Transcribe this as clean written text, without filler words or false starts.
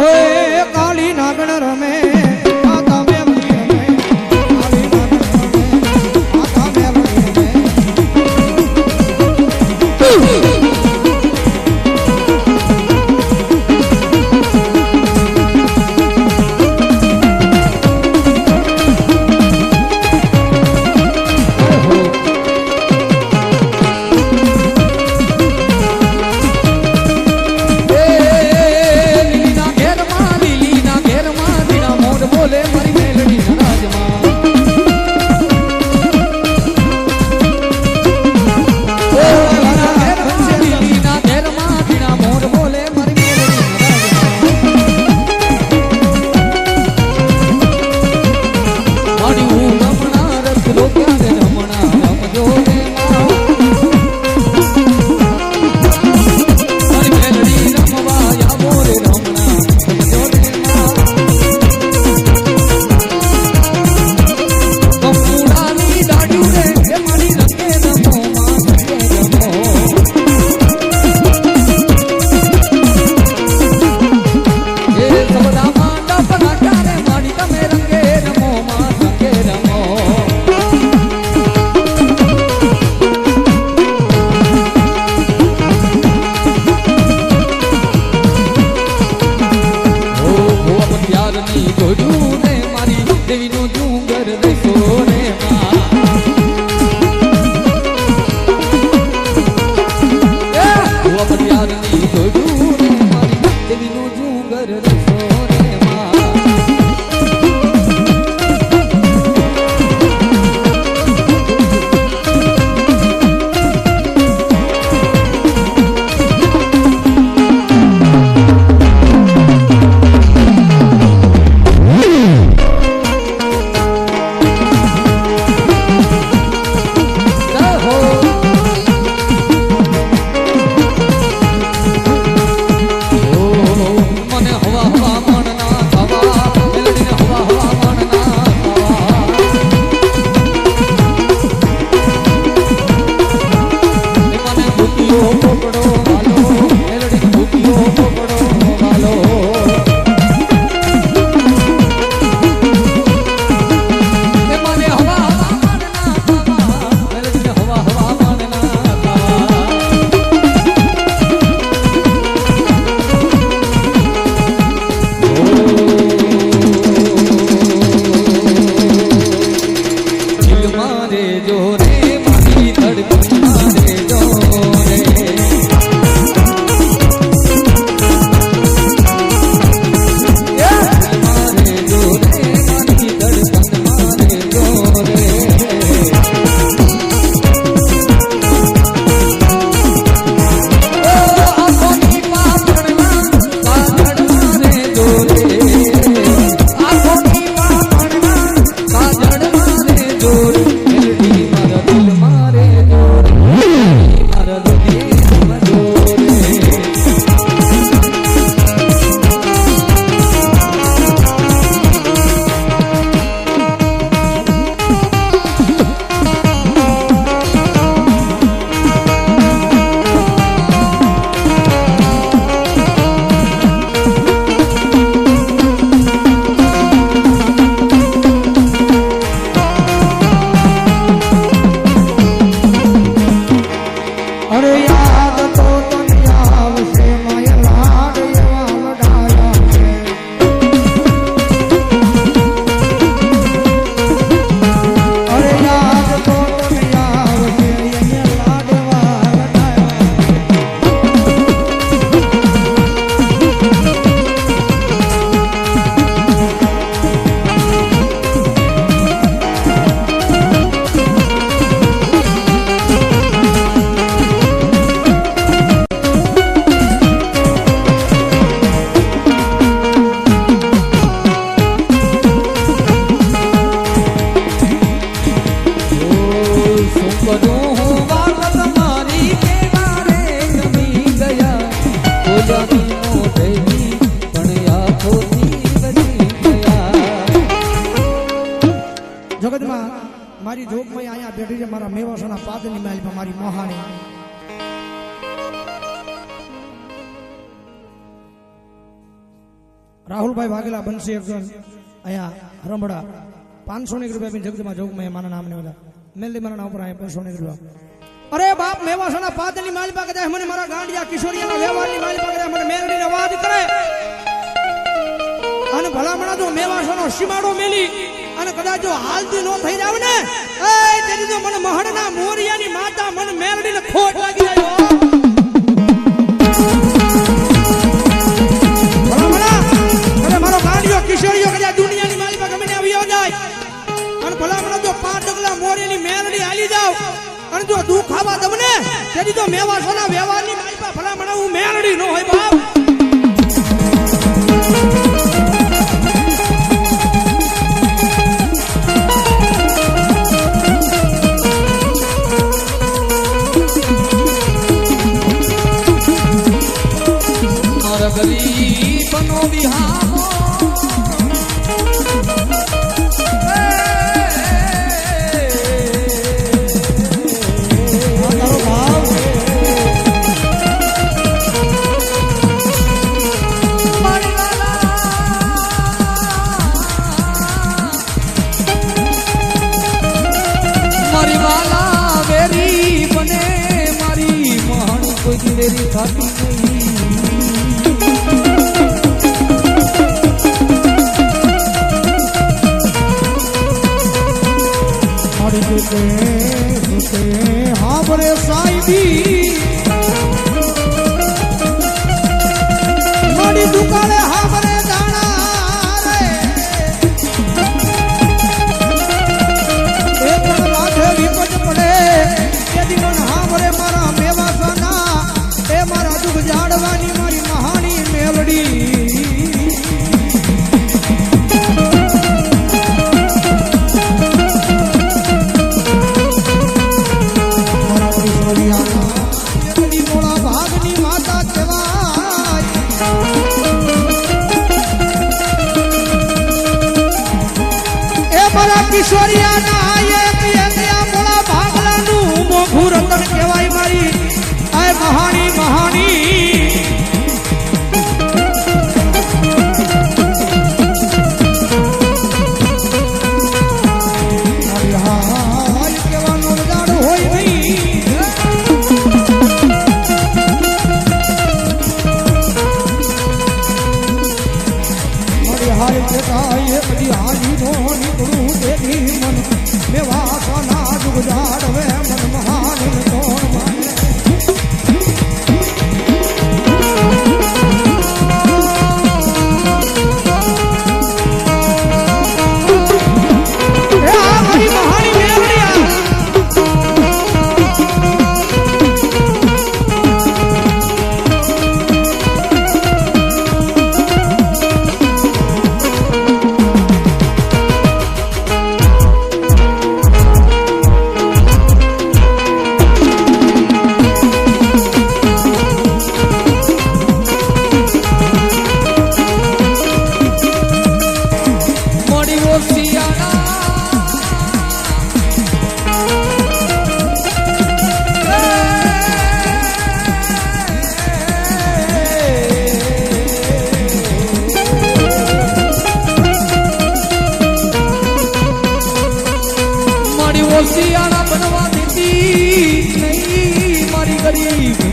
ઓય કાળી નાગણ રમે માતા મેલડી રમે કાળી નાગણ રમે માતા મેલડી રમે મારી જોગમાં અહીંયા બેઠી છે મારા મેવાસના પાદની મહેલમાં મારી મોહાણી રાહુલભાઈ વાઘેલા બનશે એક જણ અહીંયા રમડા 500 રૂપિયા બી જગદમાં જોગમાં મારા નામને બધા મેલડી મારા નામ ઉપર અહીંયા 500 રૂપિયા અરે બાપ મેવાસના પાદની માલિપા કદાચ મને મારા ગાંડિયા કિશોરીના વ્યવહારની માલિપા કદાચ મને મેલડીને વાત કરે અને ભલામણા જો મેવાસનો સીમાડો મેલી અને કદાચ જો હાલતી નો થઈ જાવ ને એ તેની તો મને મહણના મોરિયાની માતા મને મેલડીને ખોટ લાગી જાય ભલામણા અરે મારો ગાંડિયો કિશોરીયો કદાચ દુનિયાની માલિપા ગમે ને આવ્યો જાય અને ભલામણા જો 5 ડગલા મોરિયાની મેલડી હાલી જાવ અને જો દુઃખ આવા તમને તેની તો મેવાસોના વ્યવહારની માલિપા ભલામણા હું મેલડી નો હોય બાપ ગરીબનો વિહામો મારી વાલા વેરી બને મારી મહાણી કોઈ વેરી ખાતી નહીં हाँ बड़े साईबी मारी दुकाने हाँ बड़े दाना रे एक माथे विपद पड़े यदि मन हाँ बड़े मारा मेवासाना ए मारा दुख जाड़वानी मारी महानी मेलड़ी કિશોરિયા ના એક મોળા ભાગલાનું મોઘું રતન કહેવાય મારી આય મહાણી મહાણી હાય કહેવાનું જાડું હોય નહીં મારી હાય કેતાય બધી હાજી નો નીકળું મન મેવાસના જુગ જાડવે મન મહાની કોણ માને શિયાળા બનવા દીધી નહીં મારી ગરીબ